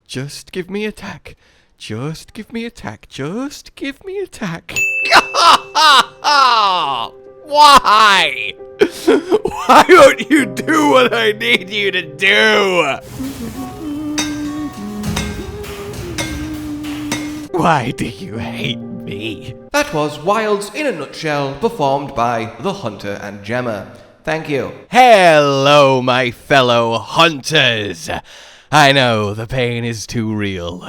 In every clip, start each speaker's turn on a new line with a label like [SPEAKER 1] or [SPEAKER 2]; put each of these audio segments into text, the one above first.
[SPEAKER 1] Just give me attack. Just give me attack. Just give me attack. Why? Why won't you do what I need you to do? Why do you hate me? That was Wilds in a nutshell, performed by the Hunter and Gemma. Thank you. Hello, my fellow hunters. I know the pain is too real.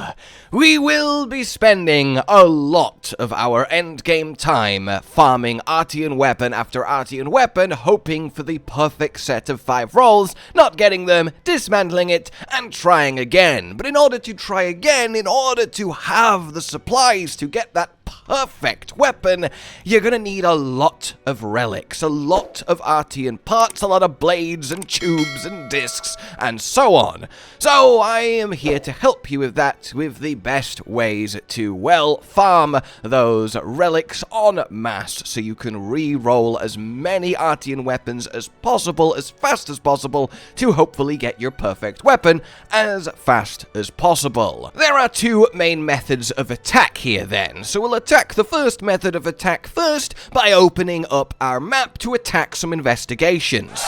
[SPEAKER 1] We will be spending a lot of our endgame time farming Artian weapon after Artian weapon, hoping for the perfect set of 5 rolls, not getting them, dismantling it, and trying again. But in order to try again, in order to have the supplies to get that perfect weapon, you're gonna need a lot of relics, a lot of Artian parts, a lot of blades and tubes and discs, and so on. So I am here to help you with that, with the best ways to, well, farm those relics en masse, so you can re-roll as many Artian weapons as possible, as fast as possible, to hopefully get your perfect weapon as fast as possible. There are 2 main methods of attack here then, so we'll attack the first method of attack first by opening up our map to attack some investigations.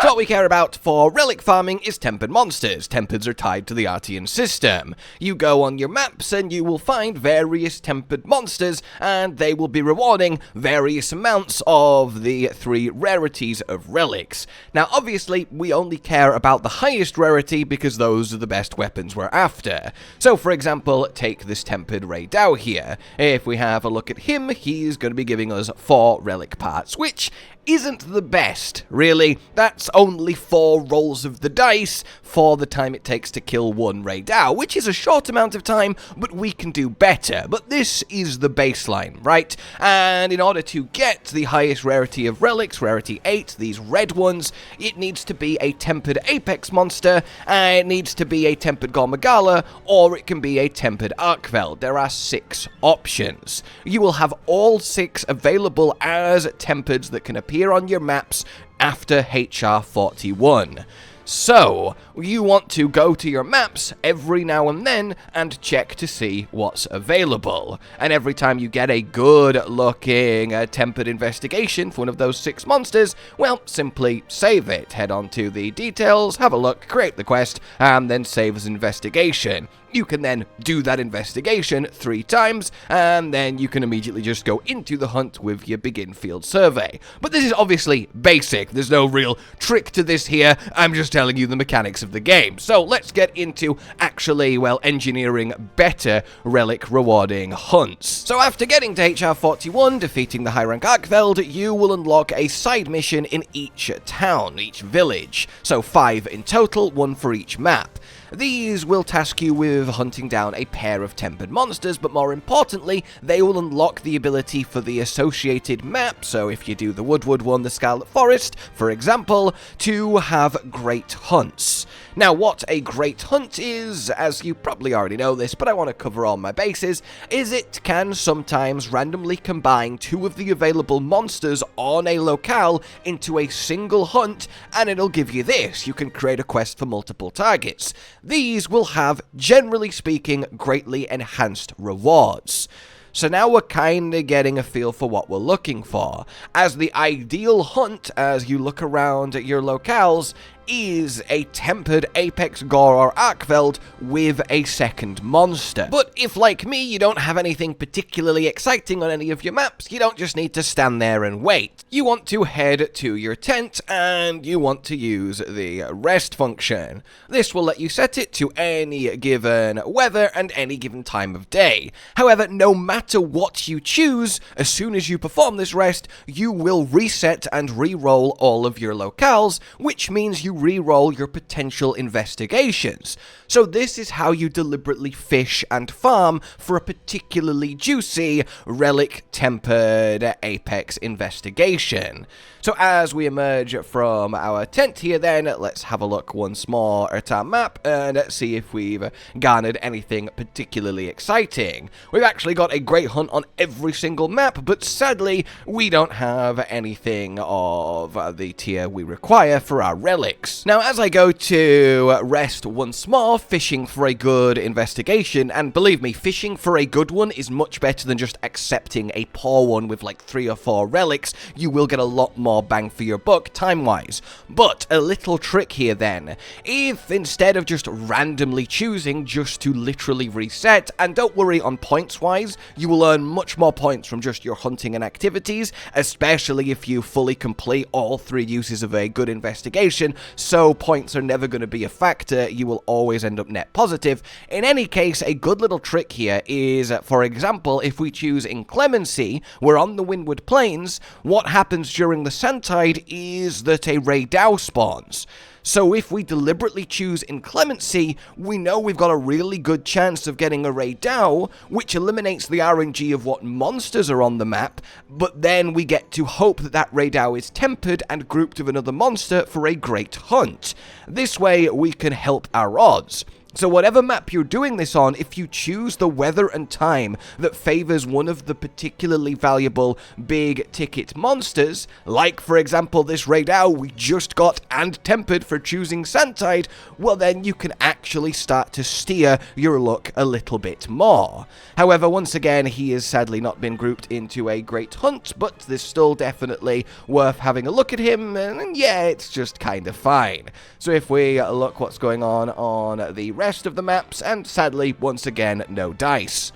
[SPEAKER 1] So what we care about for relic farming is tempered monsters. Tempereds are tied to the Artian system. You go on your maps and you will find various tempered monsters, and they will be rewarding various amounts of the 3 rarities of relics. Now obviously we only care about the highest rarity because those are the best weapons we're after. So for example, take this tempered Ray Dow here. If we have a look at him, he's going to be giving us 4 relic parts, which isn't the best, really. That's only 4 rolls of the dice for the time it takes to kill 1 Ray Dow, which is a short amount of time, but we can do better. But this is the baseline, right? And in order to get the highest rarity of relics, rarity 8, these red ones, it needs to be a tempered apex monster, and it needs to be a tempered gore magala, or it can be a tempered arkveld. There are 6 options. You will have all 6 available as tempereds that can appear on your maps after HR 41. So, you want to go to your maps every now and then and check to see what's available. And every time you get a good looking tempered investigation for one of those 6 monsters, well, simply save it. Head on to the details, have a look, create the quest, and then save as investigation. You can then do that investigation 3 times, and then you can immediately just go into the hunt with your begin field survey. But this is obviously basic. There's no real trick to this here. I'm just telling you the mechanics of the game. So let's get into actually, well, engineering better relic rewarding hunts. So after getting to HR 41, defeating the high rank arkveld, you will unlock a side mission in each town, each village. So 5 in total, 1 for each map. These will task you with hunting down a pair of tempered monsters, but more importantly, they will unlock the ability for the associated map, so if you do the Woodward one, the Scarlet Forest, for example, to have great hunts. Now, what a great hunt is, as you probably already know this, but I want to cover all my bases, is it can sometimes randomly combine 2 of the available monsters on a locale into a single hunt, and it'll give you this. You can create a quest for multiple targets. These will have, generally speaking, greatly enhanced rewards. So now we're kinda getting a feel for what we're looking for. As the ideal hunt, as you look around at your locales, is a tempered apex gore or arkveld with a second monster. But if, like me, you don't have anything particularly exciting on any of your maps, you don't just need to stand there and wait. You want to head to your tent and you want to use the rest function. This will let you set it to any given weather and any given time of day. However, no matter what you choose, as soon as you perform this rest, you will reset and re-roll all of your locales, which means you re-roll your potential investigations. So this is how you deliberately fish and farm for a particularly juicy relic tempered apex investigation. So as we emerge from our tent here then, let's have a look once more at our map and see if we've garnered anything particularly exciting. We've actually got a great hunt on every single map, but sadly we don't have anything of the tier we require for our relics. relics. Now, as I go to rest once more, fishing for a good investigation, and believe me, fishing for a good one is much better than just accepting a poor one with like 3 or 4 relics. You will get a lot more bang for your buck time-wise. But a little trick here then. If instead of just randomly choosing just to literally reset, and don't worry on points-wise, you will earn much more points from just your hunting and activities, especially if you fully complete all 3 uses of a good investigation, so points are never going to be a factor, you will always end up net positive. In any case, a good little trick here is, for example, if we choose inclemency, we're on the windward plains, what happens during the sandtide is that a Raidao spawns. So if we deliberately choose inclemency, we know we've got a really good chance of getting a Raidao, which eliminates the RNG of what monsters are on the map, but then we get to hope that that Raidao is tempered and grouped with another monster for a great hunt. This way we can help our odds. So whatever map you're doing this on, if you choose the weather and time that favors one of the particularly valuable big ticket monsters, like for example this Raidao we just got and tempered for choosing Sandtide, well then you can actually start to steer your luck a little bit more. However, once again, he has sadly not been grouped into a great hunt, but there's still definitely worth having a look at him, and yeah, it's just kind of fine. So if we look what's going on the rest of the maps, and sadly, once again, no dice.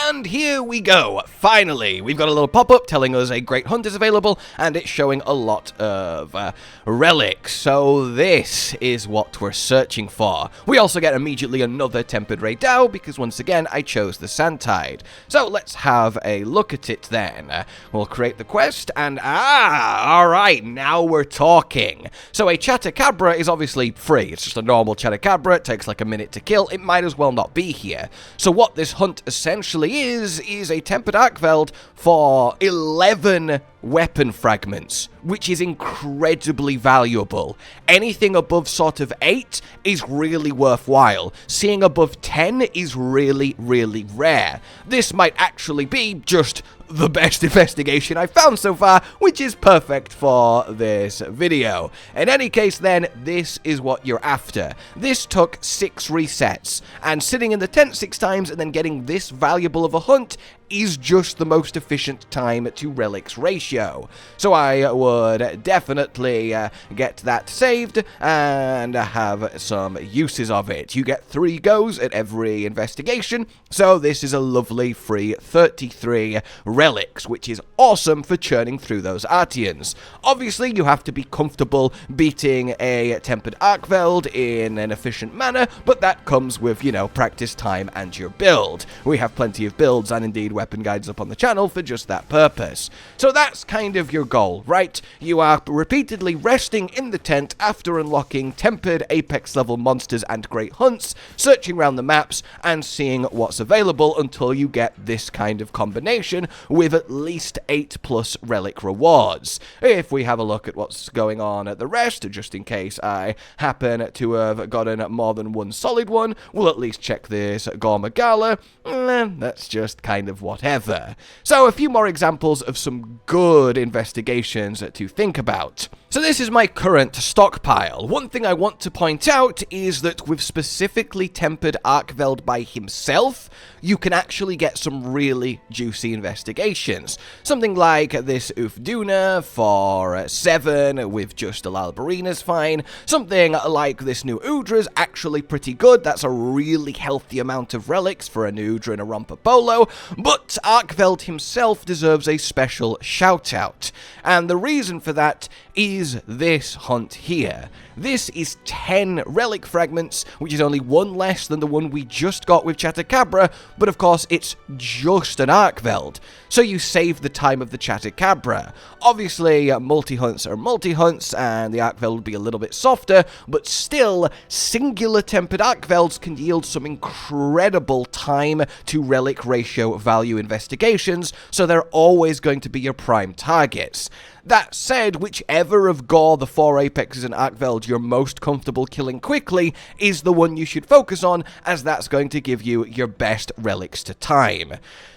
[SPEAKER 1] And here we go, finally, we've got a little pop-up telling us a great hunt is available, and it's showing a lot of relics, so this is what we're searching for. We also get immediately another tempered Raidao, because once again, I chose the Sandtide. So let's have a look at it then. We'll create the quest, and alright, now we're talking. So a Chatacabra is obviously free, it's just a normal Chatacabra, it takes like a minute to kill, it might as well not be here. So what this hunt essentially is a tempered arkveld for 11 weapon fragments, which is incredibly valuable. Anything above sort of 8 is really worthwhile. Seeing above 10 is really, really rare. This might actually be just the best investigation I've found so far, which is perfect for this video. In any case then, this is what you're after. This took 6 resets, and sitting in the tent 6 times and then getting this valuable of a hunt is just the most efficient time to relics ratio. So I would definitely get that saved and have some uses of it. You get 3 goes at every investigation, so this is a lovely free 33 relics, which is awesome for churning through those Artians. Obviously, you have to be comfortable beating a tempered arkveld in an efficient manner, but that comes with, you know, practice time and your build. We have plenty of builds and indeed weapon guides up on the channel for just that purpose. So that's kind of your goal, right? You are repeatedly resting in the tent after unlocking tempered apex level monsters and great hunts, searching around the maps and seeing what's available until you get this kind of combination with at least 8+ relic rewards. If we have a look at what's going on at the rest, just in case I happen to have gotten more than one solid one, we'll at least check this gore magala. That's just kind of whatever. So a few more examples of some good investigations to think about. So this is my current stockpile. One thing I want to point out is that with specifically tempered arkveld by himself, you can actually get some really juicy investigations. Something like this duna for 7 with just a lalbarina is fine. Something like this new udra is actually pretty good. That's a really healthy amount of relics for an udra and a romper polo, but arkveld himself deserves a special shout out. And the reason for that is this hunt here. This is 10 relic fragments, which is only 1 less than the one we just got with Chatacabra, but of course it's just an arkveld, so you save the time of the Chatacabra. Obviously, multi-hunts are multi-hunts, and the arkveld would be a little bit softer, but still, singular tempered arkvelds can yield some incredible time to relic ratio value investigations, so they're always going to be your prime targets. That said, whichever of gore the 4 apexes and arkveld you're most comfortable killing quickly is the one you should focus on, as that's going to give you your best relics to time.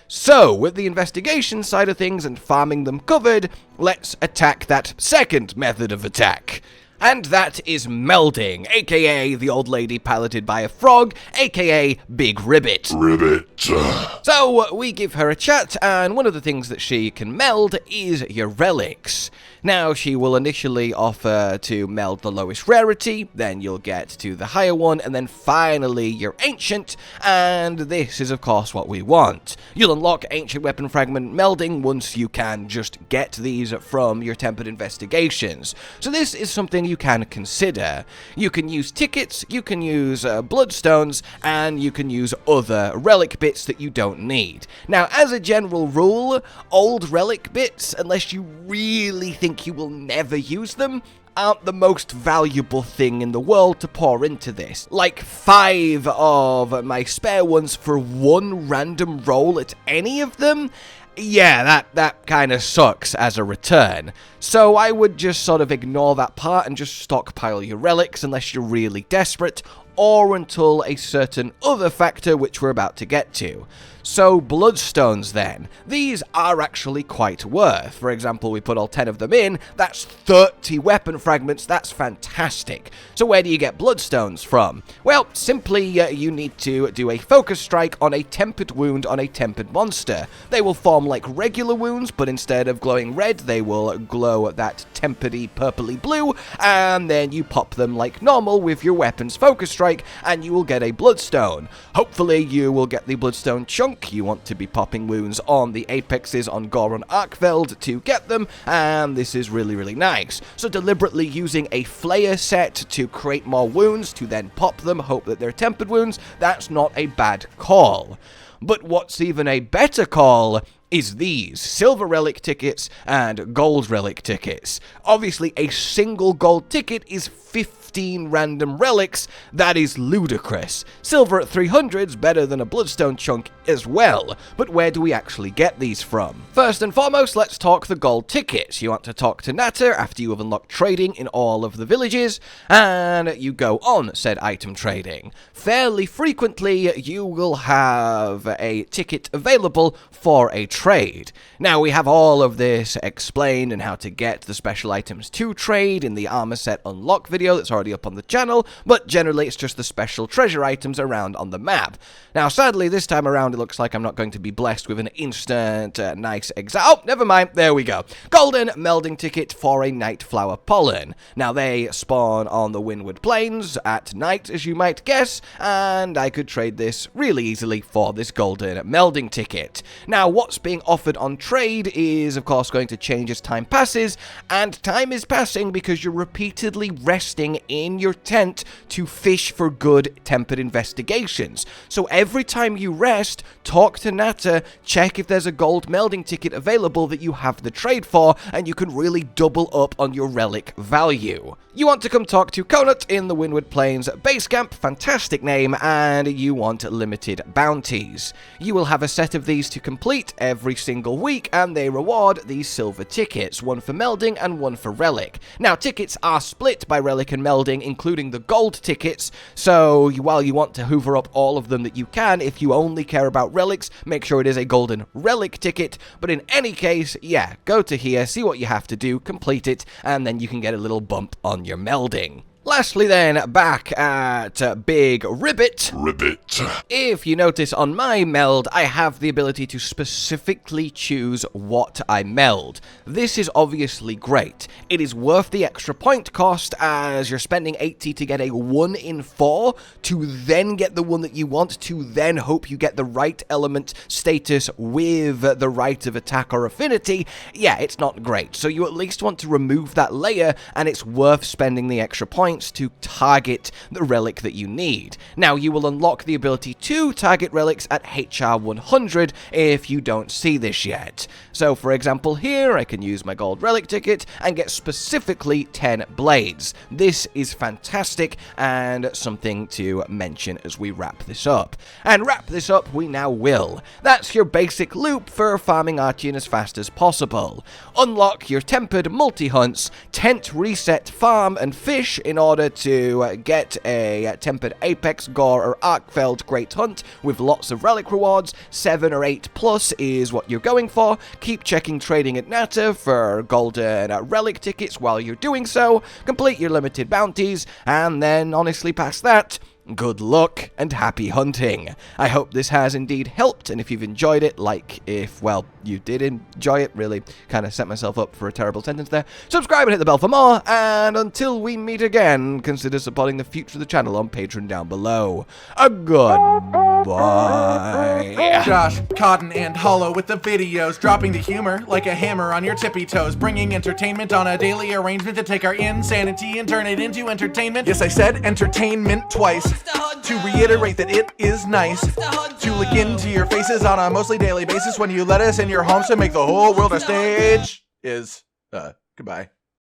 [SPEAKER 1] So, with the investigation side of things and farming them covered, let's attack that second method of attack. And that is Melding, aka the old lady piloted by a frog, aka Big Ribbit. So we give her a chat, and one of the things that she can meld is your relics. Now, she will initially offer to meld the lowest rarity, then you'll get to the higher one, and then finally your ancient, and this is of course what we want. You'll unlock ancient weapon fragment melding once you can just get these from your tempered investigations. So this is something you can consider. You can use tickets, you can use bloodstones, and you can use other relic bits that you don't need. Now, as a general rule, old relic bits, unless you really think you will never use them, aren't the most valuable thing in the world to pour into this. Like 5 of my spare ones for one random roll at any of them? Yeah, that kind of sucks as a return. So I would just sort of ignore that part and just stockpile your relics unless you're really desperate, or until a certain other factor which we're about to get to. So bloodstones then. These are actually quite worth. For example, we put all 10 of them in, that's 30 weapon fragments, that's fantastic. So where do you get bloodstones from? Well, simply you need to do a focus strike on a tempered wound on a tempered monster. They will form like regular wounds, but instead of glowing red, they will glow that tempered-y purpley blue, and then you pop them like normal with your weapon's focus strike, and you will get a bloodstone. Hopefully you will get the bloodstone chunk. You want to be popping wounds on the apexes on gore and arkveld to get them, and this is really, really nice. So deliberately using a flayer set to create more wounds to then pop them, hope that they're tempered wounds, that's not a bad call. But what's even a better call is these silver relic tickets and gold relic tickets. Obviously, a single gold ticket is 15 random relics. That is ludicrous. Silver at 300's better than a bloodstone chunk as well, but where do we actually get these from? First and foremost, let's talk the gold tickets. You want to talk to Natter after you have unlocked trading in all of the villages, and you go on said item trading. Fairly frequently, you will have a ticket available for a trade. Now, we have all of this explained and how to get the special items to trade in the armor set unlock video that's already up on the channel, but generally it's just the special treasure items around on the map. Now, sadly, this time around it looks like I'm not going to be blessed with an instant nice oh, never mind, there we go. Golden melding ticket for a night flower pollen. Now, they spawn on the windward plains at night, as you might guess, and I could trade this really easily for this golden melding ticket. Now, what's being offered on trade is, of course, going to change as time passes, and time is passing because you're repeatedly resting in your tent to fish for good tempered investigations. So every time you rest, talk to Natter, check if there's a gold melding ticket available that you have the trade for, and you can really double up on your relic value. You want to come talk to Conut in the Windward Plains base camp, fantastic name, and you want limited bounties. You will have a set of these to complete every single week, and they reward these silver tickets, one for melding and one for relic. Now, tickets are split by relic and melding, including the gold tickets, so while you want to hoover up all of them that you can, if you only care about relics, make sure it is a golden relic ticket, but in any case, yeah, go to here, see what you have to do, complete it, and then you can get a little bump on your melding. Lastly then, back at Big Ribbit. If you notice on my meld, I have the ability to specifically choose what I meld. This is obviously great. It is worth the extra point cost, as you're spending 80 to get a 1 in 4, to then get the one that you want, to then hope you get the right element status with the right of attack or affinity. Yeah, it's not great. So you at least want to remove that layer, and it's worth spending the extra points to target the relic that you need. Now, you will unlock the ability to target relics at HR 100 if you don't see this yet. So, for example, here I can use my gold relic ticket and get specifically 10 blades. This is fantastic and something to mention as we wrap this up. And wrap this up we now will. That's your basic loop for farming Artian as fast as possible. Unlock your tempered multi-hunts, tent reset, farm and fish in in order to get a tempered apex, gore, or arkveld great hunt with lots of relic rewards. 7 or 8 plus is what you're going for. Keep checking trading at Nata for golden relic tickets while you're doing so. Complete your limited bounties, and then honestly past that, good luck and happy hunting. I hope this has indeed helped, and if you've enjoyed it, well, you did enjoy it, really kind of set myself up for a terrible sentence there. Subscribe and hit the bell for more, and until we meet again, consider supporting the future of the channel on Patreon down below. A goodbye.
[SPEAKER 2] Josh, Cotton, and Hollow with the videos, dropping the humor like a hammer on your tippy toes, bringing entertainment on a daily arrangement to take our insanity and turn it into entertainment. Yes, I said entertainment twice. To reiterate that it is nice to look into your faces on a mostly daily basis when you let us in your homes to make the whole world a stage. Goodbye.